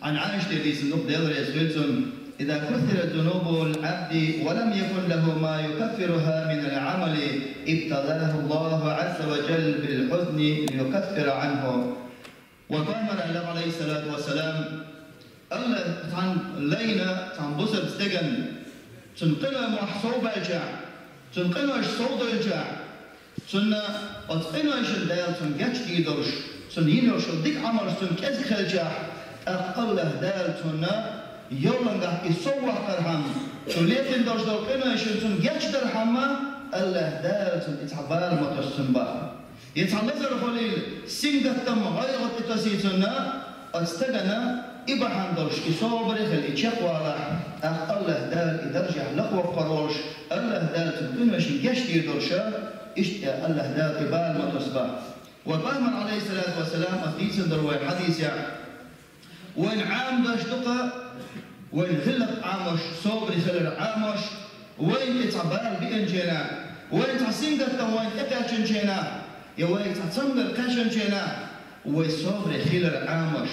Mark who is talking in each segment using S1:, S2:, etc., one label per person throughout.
S1: عن عائشة في صندوق دير يسولتون إذا كثرت ذنوب العبد ولم يكن له ما يكفرها من العمل ابتلاه الله عز وجل بالحزن ليكفر عنه. وقال عليه الصلاة والسلام الله عن لينا عن بصر استجن تنقلوا محصوب الجع تنقلوا صوت الجع تنا أتقنوا الدال تنجش يدرش تنينوش ديك عمر تنكز الجع أقل دال تنا يولنجا يسوع كرهم توليتن درش دوكنا يشون جاتش درهما الله دال تتعبال متسنبا يتعلزر خليل سينغتم غيرت تسيتنا استغنا إبحان درش يصوبر خل يشقوا الله دال يدرجع لقوا قروش الله دال تنوش جاتش يدرشا اشتى الله دال قبال متسبا. وقال عليه الصلاة والسلام حديث دروي حديث وين عام داش دقة وين خلق عامش صبري خلق عامش وين يتعبال بإنجينا وين تعسينغت وين إكاشن جينا يا وين تعتمر كاشن جينا وين صبري خلق عامش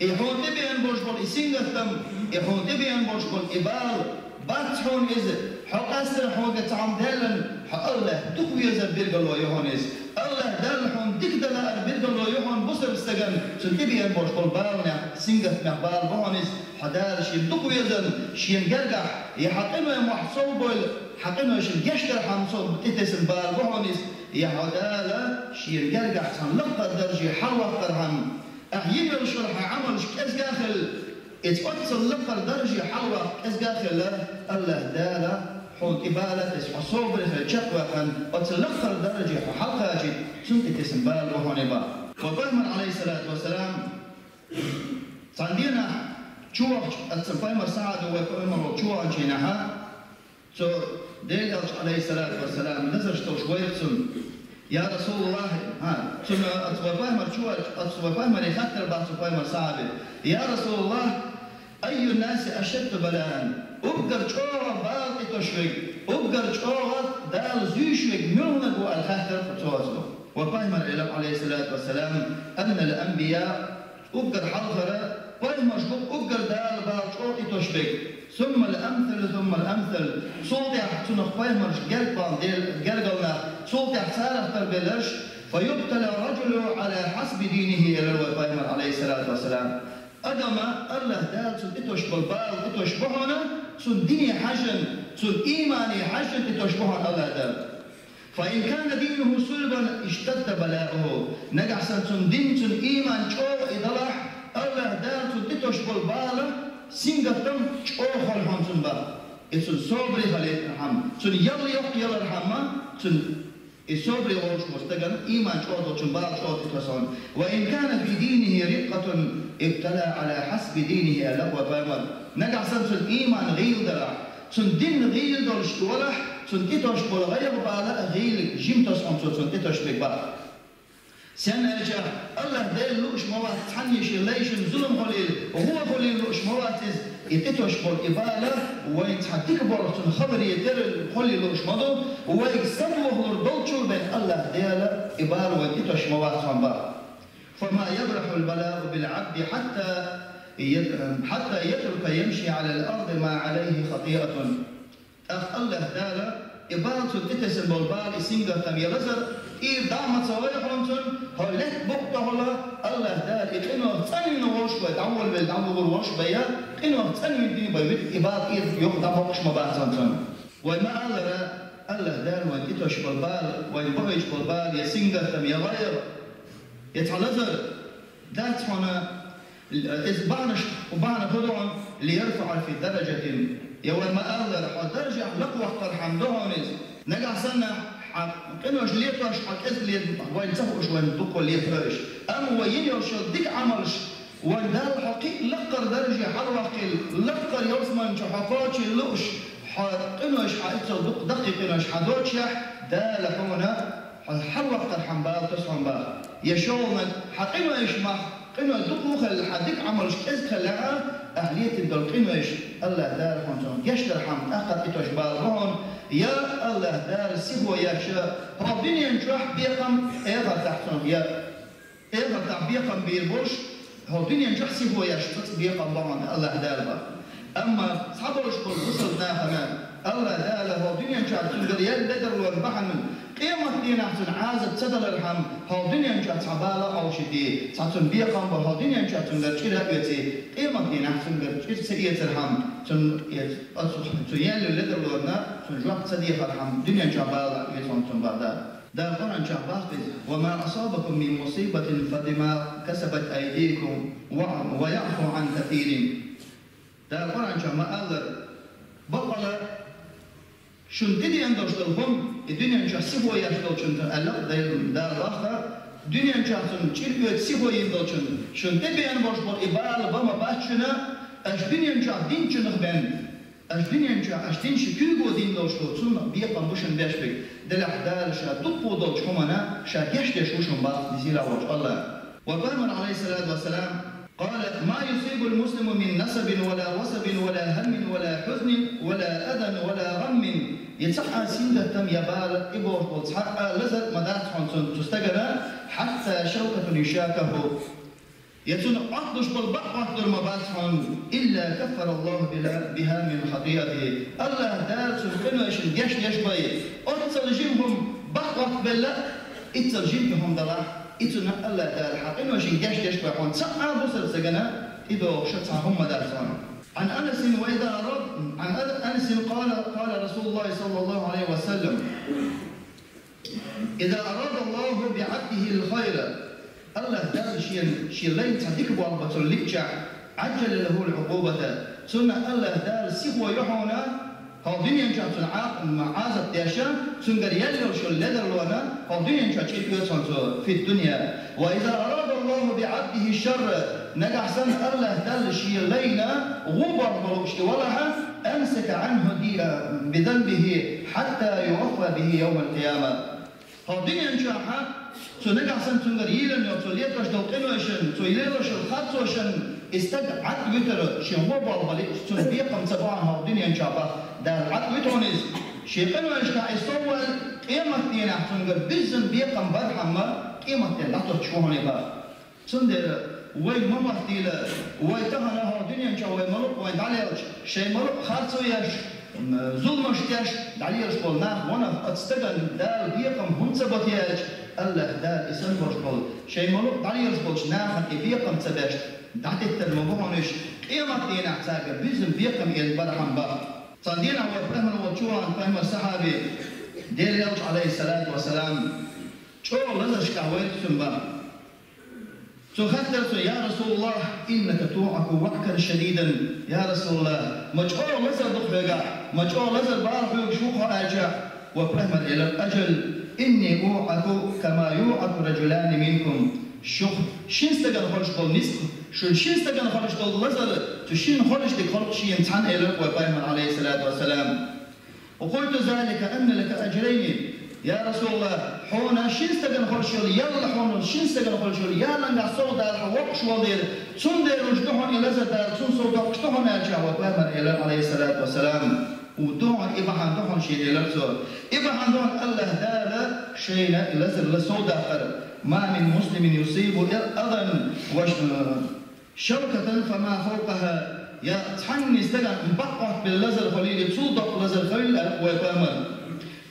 S1: يهون تبين برجبل يسينغتم يهون تبين برجبل إبال باتحون إز حق أستر حق تعم دلن حق الله تقوي زر بيرجلو يهونيز الله دلهم تقدر أربيرجلو يهون بصر استجن تنتبه برجبل بالنا سينغت مقبال بهونيز حدار شيء تقوي زر شيء جرجع يحقنه محصوب حقنه شيء جشر حمصوب تتسم بال بهونيز يحدار شيء جرجع تنلقى درجة حلوة قرهم أحيي الشرح عمل كأس داخل اتقصل لقى درجة حلوة كأس داخل الله دالا حون إبالة تسمع صوبر في الشقوة كان وتلقى درجة حلقة جد سنت تسمبال وهونبا. وقال عليه الصلاة والسلام عندنا شوق السباي مساعد ويقول شوق جينها so ديل عليه الصلاة والسلام نزل شوية يا رسول الله ها ثم أتوفاه مرشوع أتوفاه من يخطر بعض أتوفاه مساعد يا رسول الله أي الناس أشد بلاء أبقر شوغ باقي تشويق أبقر شوغ دال زيشويق مهنك والخطر فتوازنه. وفهم العلم عليه الصلاة والسلام أن الأنبياء أبقر حلقة فهم مشبوك أبقر دال باقي تشويق ثم الأمثل صوت يحسن فهمش قلبان قلقلنا صوت يحسارة تربلش فيبتلى الرجل على حسب دينه إلى الوفاهم عليه الصلاة والسلام. أدما الله دال سن إتوش بالبال إتوش بحنا سن ديني حجن سن إيماني حجن إتوش بحنا الله دال. فإن كان دينه صلبا اشتد بلاؤه نجح سن دين سن إيمان شو إدلح الله دال سن إتوش بالبال سينغتم أوخل همسون با إسون صبري خليت رحم سون يلا رحمة سون الصبري أوش مستجن إيمان شوط وشنبال شوط إتوسون. وإن كان في دينه رقة ابتلى على حسب دينه ألق وفامر نجع سون إيمان غيل درع سون دين غيل درش ولح سون إتوش بلغير بالا غيل جيمتوس أمسون سون إتوش بقبال سنة رجع الله دل لوش موات تحنيش ليشن ظلم خليل وهو خليل لوش مواتز يتتوش بول إبالة ويتحديك بورتون خبر يدر خليل لوش مدو ويكسدوه لردوتشو بين الله دل إبالة ويتتوش موات صنبا. فما يبرح البلاء بالعبد حتى يترك يمشي على الأرض ما عليه خطيئة. الله دل إبالة تتسم بالبال سينغتم يلزر إيه دامت سوية خلنتون هلك بقطة هلا الله دار إنه ثاني نوش بيت عمل بيت عمل بروش بيا إنه ثاني دي بيت إباد إيه يوم داموش ما بعثنتون. وما الله دار وين إتوش بالبال وين بقيش بالبال يسينغتم يغير يتعلزر ذات هنا إزبانش وبعنا خدعهم ليرفع في درجة يوم ما الله الدرجة لقوة قرحم دهونيز نجح سنة كانوش ليتوش حكيت لي وين تفوش وين دقوا ليتوش أما وين يرشد ديك عملش وين دار حقيق لقر درجة حلوقي لقر يوسمن شحقاتش لوش كانوش حايتو دقيق كانوش حدوش دال حونا حلوق الحنبال تصحن بال يشومن حقينوش ما قنوا دقوا خل حديك عملش كذا خلها أهلية الدول قنوش الله دار حنتون يشتر حم أخذ إتوش بالرون يا الله دار سيبو يا شاء ربنا ينجح بيقم إيغا تحتون يا إيغا تحت بيقم بيربوش هو الدنيا نجحسي هو يشتت بيقى طبعا الله دالبا أما صبرش كل وصلنا كمان الله داله هو الدنيا نجحت تنقل يلدر والبحن قيمة دينا حتن عازب تدل الرحم هو الدنيا نجحت عبالة أو شدي حتن بيقى هو الدنيا نجحت تنقل كده بيتي قيمة دينا حتن تنقل سيئة الرحم تن يلو لدر والنا تن جواب تديق الرحم الدنيا نجحت عبالة يتون تنبعدا ده القرآن شعبات وما أصابكم من مصيبة فبما كسبت أيديكم ويعفو عن كثير ده القرآن شعبات بقى شن تدي عند رجلهم الدنيا نجح سبوا يشتغل شن ألق ده الآخر الدنيا نجح شن شيء سبوا يشتغل شن تبي عند رجل إبال بما باشنا الدنيا نجح دين شن خبن الدنيا نجح الدين شكله دين لو شلون شن بيقام بوشن بيشبك دل أحدال شا تبو دل شمنا شا يشتش وشن بعض نزيل وجه الله وبرمن عليه الصلاة والسلام قال ما يصيب المسلم من نسب ولا وسب ولا هم ولا حزن ولا أذى ولا غم يتصحى سيدة تم يبال إبوش وتصحى لزت مدات حنسون تستقر حتى شوكة يشاكه يتون أقدش بالبقى أقدر مباتهم إلا كفر الله بها من خطيئته الله دار سبحانه يش يشبه أتسلجيهم بقى بالله اتسلجيهم دلاح إتنا الله دار حقنا وش يشبه حن سأ بصر سجنا إذا شتهم مدارسون عن أنس وإذا أراد عن أنس قال رسول الله صلى الله عليه وسلم إذا أراد الله بعبده الخير الله دار شيء لين تصدق بوابة اللجع عجل له العقوبة سنة الله دار سوى يحونا هو دنيا جات العاق معازة داشا سنقر يلو شو لدر لونا هو دنيا جات في الدنيا وإذا أراد الله بعبده الشر نجح سن الله دار شيء لينا غبر مروش ولها أمسك عنه بذنبه حتى يوفى به يوم القيامة هو دنيا جاها سنجح سن سنقر يلن يوصليت رش دوقينوشن سويلوش الخاتوشن استقعد وتر شنو بالبلي سن بيقم سبعها الدنيا جابا دار عد وتونس شيقنوش كا يسول قيمة دينا سنقر بزن بيقم برحمة قيمة دينا لا تشوفوني با سندر وين ما مختيلة وين تهنا هو الدنيا جا وين ملوك وين داليش شيء ملوك خاتويش ظلمش تاش داليش قلنا وانا استقل دار بيقم هم سبتياش الله دار اسم برشقل شيء ملوك داليش قلش ناخن بيقم سباش دعتت الموضوعنش قيمة دينا احتاجر بيزن بيقم يلبرحم با صندينا وفهم الوجوعان فهم الصحابي دير يلج عليه الصلاة والسلام شو لزش كعويت سنبا سو خدت يا رسول الله إنك توعك وعكا شديدا يا رسول الله مجعول لزر دخلقا مجعول لزر بارح يشوخ آجع وفهم إلى الأجل إني أوعك كما يوعك رجلان منكم شوخ شين استقل خلش قول نسك شين استقل خلش قول لزر تشين خلش دي خلق شين تحن إلك وفهم عليه الصلاة والسلام وقلت ذلك أن لك أجرين يا رسول الله حونا شين استقل خلش يلا حونا شين استقل خلش يلا نقع صوت الحوقش ودير تندر وجدهن إلى زدار تنصر وجدهن أجع وفهم إلى عليه الصلاة والسلام ودون إبحان دون شيء إلى رسول إبحان دون الله دار شيء إلى زر لصوت آخر ما من مسلم يصيب أذى شوكة فما فوقها يا تحني استقل مبقع باللزر خليل تصودق لزر خليل ويقامل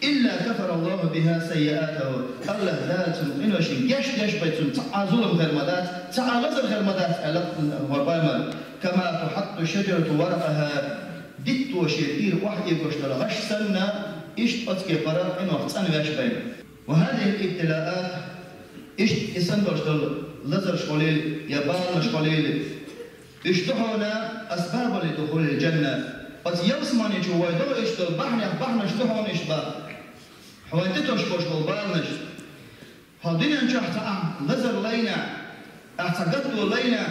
S1: إلا كفر الله بها سيئاته الله ذات إنه شيء يش بيتون تعازلهم غير مدات تعالزر غير مدات ألق وقامل كما تحط شجرة ورقها دت وشيطير واحد يقشتر غش سنة إيش أتكي قرار إنه أحسن ويش بين وهذه الابتلاءات إيش إسندرش لزر شغليل يبال شغليل اشتهونا أسباب لدخول الجنة قد يوسماني جوا يدو إشتل بحنا اشتهون إشبا حوانتتوش بوش بالبالنش هادين انشحت لزر لينا اعتقدتو لينا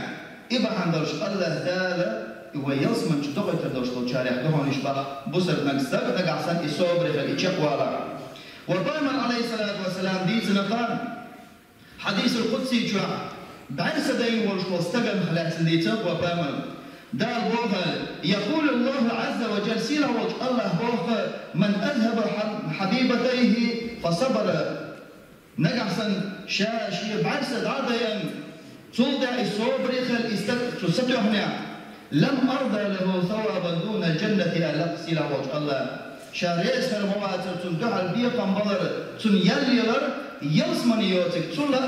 S1: إبا عندرش الله دالا ويوسمان جدوغي تردوش للشارع دهون إشبا بصر نكسر نقعسان إصابر فالإشاق والا وبايمن عليه الصلاة والسلام دي سنقان حديث القدسي جوا بعد سدين ورشو استقل خلاص اللي تقوى بامن دار بوها يقول الله عز وجل سيرة وجه الله بوها من أذهب حبيبتيه فصبر نقعسا شاشي بعد سد عديا صودع الصبر خل استتوحنا لم أرضى له ثوابا دون الجنة ألق سلا وجه الله شاريس فرمواتر تندع البيقام بلر تن يليلر يلسمن يوتك تلا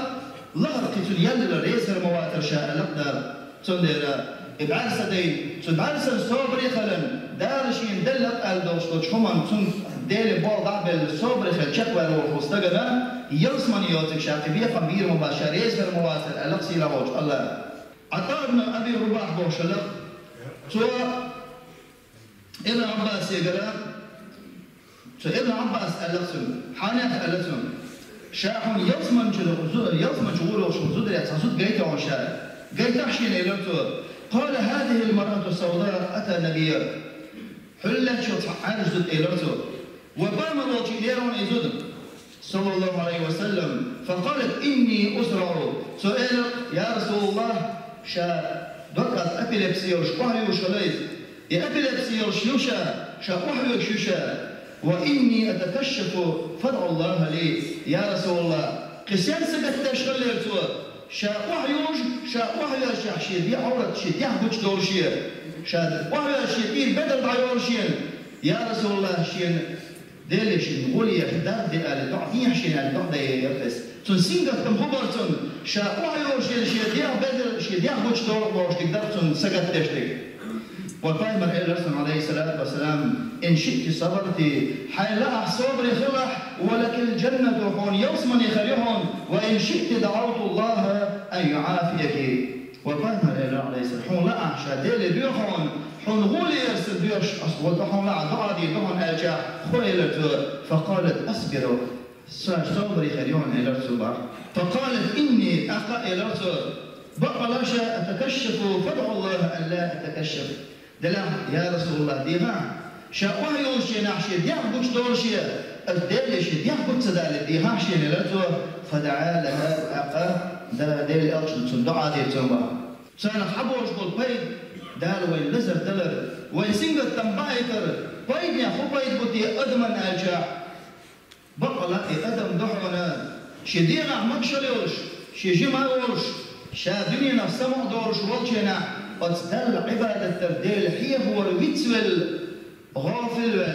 S1: لغر تن يليلر ريس فرمواتر شاء لقدر تندر إبعرس دين تبعرس الصبر خلن دارشين دلق الدوش وشهمان تن ديل بول ضعب الصبر خل شكوى وخصدقنا يلسمن يوتك شاء بيقام بير مباشر ريس فرمواتر ألق سلا وجه الله عطارنا أبي رباح بوشلق سواء ابن عباس يقرأ ابن عباس ألقسم حانيت ألقسم شاحون يلسمن شغوله وشغوله يتصد قيت وشاء قيت أحشين إلرته قال هذه المرأة السوداء أتى النبي حلت شط عرجت إلرته وقام الوجه إليرون إزود صلى الله عليه وسلم فقالت إني أسرع سؤال يا رسول الله شا دقت أبيليبسي وشقوحي وشليز يا أبيليبسي وشيوشا شقوحي وشيوشا وإني أتكشف فدع الله لي يا رسول الله قسيان سبت تشغل لرتوه شقوحي شي دي عورت شي دي عبوش دورشي شقوحي شي بدل دايورشين يا رسول الله شين ديلي شين غولي يخدار دي آل دعدين شين آل دعدي يرفس تنسينغا كم هبرتون شاقوحي شي دي بدل شي دي عبوش دورش تقدر سقط تشتك وقال الرسول عليه الصلاة والسلام إن شئت صبرت حيلا صبري خلح ولكن الجنة حون يوسمني خليحون وإن شئت دعوت الله أن يعافيك وقال الرسول عليه الصلاة والسلام حون لا أحشى ديلي بيحون حون غولي يرسل بيش أصوات حون لا دعادي دهون أجا خليلت فقالت أصبر صبري خليحون إلى الرسول فقالت إني أقا إلى الرسول بقى أتكشف فدع الله أن لا أتكشف دلا يا رسول الله ديها شاوه يوشي نحشي ديها بوش دورشي الدلش ديها بوش دال ديها شي نلتو فدعا لها أقا دا ديل أرشد صدعا دي تنبا سانا حبوش قول بيد دال وين لزر دلر وين سنجل تنبايتر بيد يا خو بيد بوتي أدمن ألجا بقى لا أدم دحونا شي ديها مكشلوش شي جمع ورش شا دنيا نفسها دورش والشينا أتدل عبادة ترديل هي هو الويتسول غافل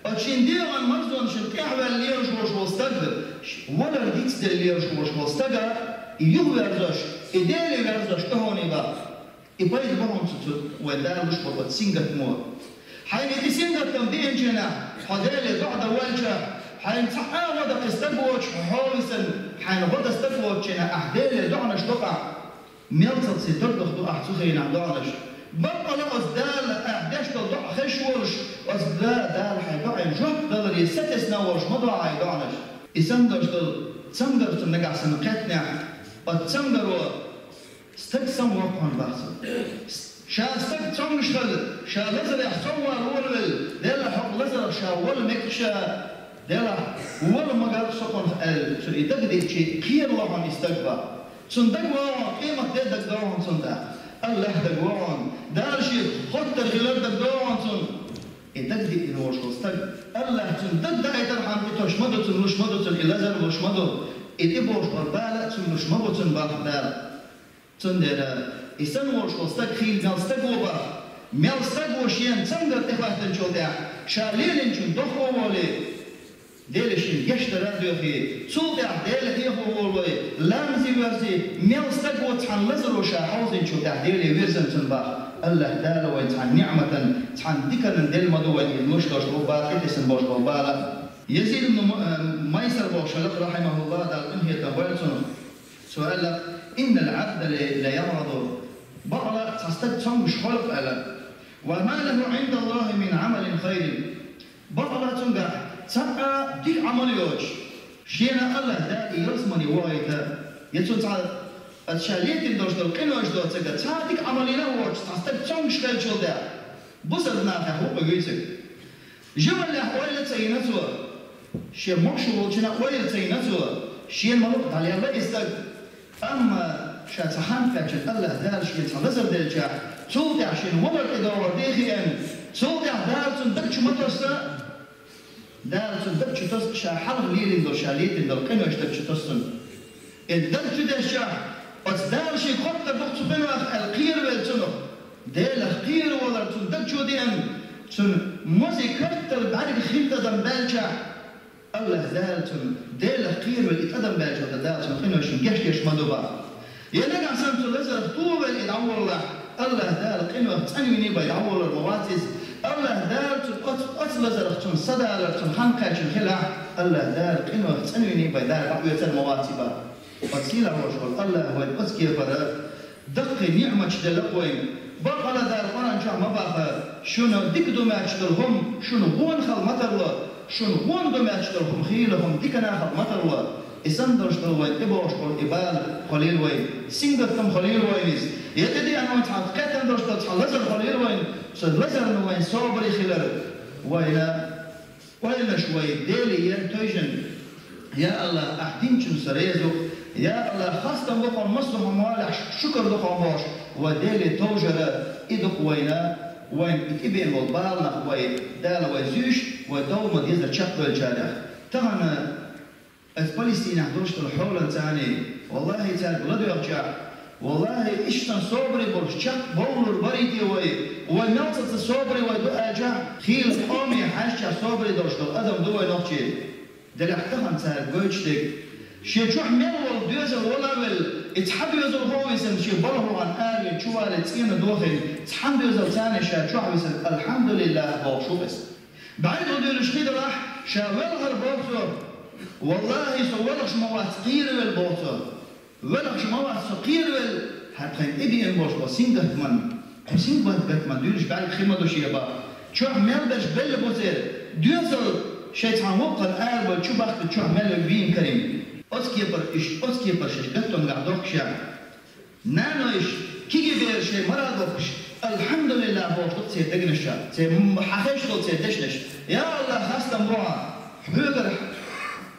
S1: أتشين ديغان مرزون شنكحوى الليرش وش وستقدر ولا رديتس دل الليرش وش وستقدر يوه ورزش إدالي ورزش تهوني با إبايد بهم تتو ودار وش بطت سنجت مور حين دي سنجت تنبين جنا حدالي بعد والجا حين تحاول تستقوش حوسن حين بدا استقوش جنا أحدالي دعنش دقع ميلتت ستردخ دو أحسوخين عدانش بقى لا أصدال أحداش تلدع خشورش أصدال دال حيبقى الجهد دل يستس نورش مضع عدانش إسندرش دل تسندر تنقع سنقاتنا أتسندر استقسم وقعن بحثا شا استق تنشغل شا لزر يحصور ولل دل حق لزر شا ول مكشا دل ول مقال سقن شو يتقدي شيء خير الله عن استقبا صندوق قيمة ده دقوان صندوق الله دقوان دارشي خط الخلال دقوان صند يتقدي إنه وش وستق الله صندوق ده يترحم بتوش مدو تنوش مدو تن إلازر وش مدو إدبوش والبالة تنوش مدو تن باخدار صندوق إسان وش وستق خيل ملستق وبا ملستق وشيان صندوق تفاحت الجودة شاليل إنشون دخو ولي ديلشين يشترى دوخي صوتع ديل هي هو لامزي ورزي ميلستق وتحن لزر وشا حوزين شو تعديلي ويرزن تنباح الله دال ويتحن نعمة تحن ديكن ديل مدو ويدلوش دوش روبات إتسن بوش روبالا يزيد بن ميسر بوشلق رحمه الله دال انهي تبويتون سؤال إن العبد لا يمرض بقرة تستجسم مش خلق ألا وما له عند الله من عمل خير بقرة تنقع سبعة دي عمليوش شينا الله دائي يرسمني وايتا يتسو تعال الشاليت الدوش دو قنوش دو تسكت تعاليك عملينا واش تستك تشونش خيل شو دا بصر نافع هو بيويتك جمال له ويلة تينتو شي مقشو وشنا ويلة تينتو شي الملوك على الله يستك أما شاتحان فاجت الله دار شي تنظر دلجا تولدع شين وبر إدور ديخي أن تولدع دار تندقش متوسط دار تندق شتوس شا حرف ليلين دو شاليت دو قنوش دق شتوسن الدق شده شا أصدار شيء خطة بقصبنا الخير والسنة دل الخير ولا تندق شو دي أن سن موسيقى البعد خيمة دم بالجا الله زال سن دل الخير والإتقدم بالجا تدار سن خينو شن جش مدوبا يلقى عشان تلزر طوبة الأول الله الله دال قينو تنويني بيدعول المواسس الله دال أصل زرختم صدى لرتم حنقة خلا الله دال قينو تنويني بيدار بعوية المواسبة وسيلة وشغل الله هو القسكي فرا دق نعمة دلقوين بقى دار قران شو ما بقى شنو ديك دو ما تشترهم شنو هون خل مطر شنو هون دو ما تشترهم خيلهم ديكنا خل مطر إسان درشتر وين إبوش قل إبال خليل وين سينغتم خليل وينيس يتدي أنا وتحط كتن درشتر تحلزر خليل وين سلزر وين صابري خلال وين شوي ديلي ينتوجن يا الله أحدين شن سريزو يا الله خاصة وقع مصلح موالح شكر دقا باش وديلي توجرة إدق وين إتبين والبالنا وين دال وزيش ودوما ديزر شقل الجارح تغنى فلسطين يحضرش الحول تاني والله تاني ولدو يرجع والله إشتن صبري برشق بولر بريدي وملتت صبري ودو أرجع خيل قومي حاشا صبري درشت الأدم دو نقشي دل احتقن تاني بوجتك شي تروح ميل دوزر ولا بل اتحب يوزر هو يسن شي بره عن آري تشوال تسين دوخي تحب يوزر تاني شا تروح يسن الحمد لله بوشو بس بعد ودو الشخيد راح شاولها البوصر والله سوالش مواد صغير بالبوصر ولش مواد صغير بال حتى ابي امبوش بسين دهمن حسين بهتمن دولش بعد خيمة دو شيبا تروح ميل باش بل بوزر دوزر شيطان وقت الآر وشو بخت تروح ميل بين كريم أسكي برشش قطن قعدوك شع نانوش كي بير شيء مرادوكش الحمد لله بوشت سيدقنش سي حخش سيدشنش يا الله خاصة مروعة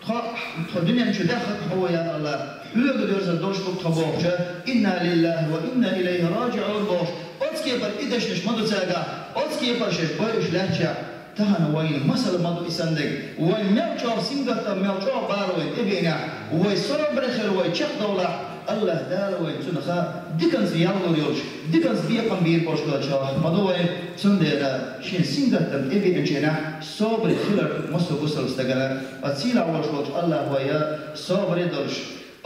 S1: حوغر الدنيا مش داخل هو يا الله حوغر يرزل دوش تبوش إنا لله وإنا إليه راجعون بوش أسكي بر إدشنش مدو تاقا أسكي برشش بوش لهجع تهنا وين مثلا ما دو إسندق وين ملچار سينغتا ملچار باروين إبينا وين صبر خير وين شق دولة الله دال وين تنخا ديكنز يالور يوش ديكنز بيقم بير بوشلا شاه ما دو وين تنديرا شين سينغتا إبينا جنا صبر خير مصر بوصل استقلا أتسيل أول شوش الله ويا صبر درش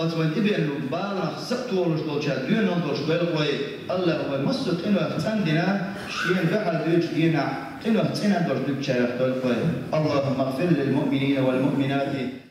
S1: أتوين إبينا بالنا سبتولش دوشا دينا دوش بلقوي الله وين مصر إنه تندنا شين بحر دوش دينا إنه تنا درج بشرح اللهم اغفر للمؤمنين والمؤمنات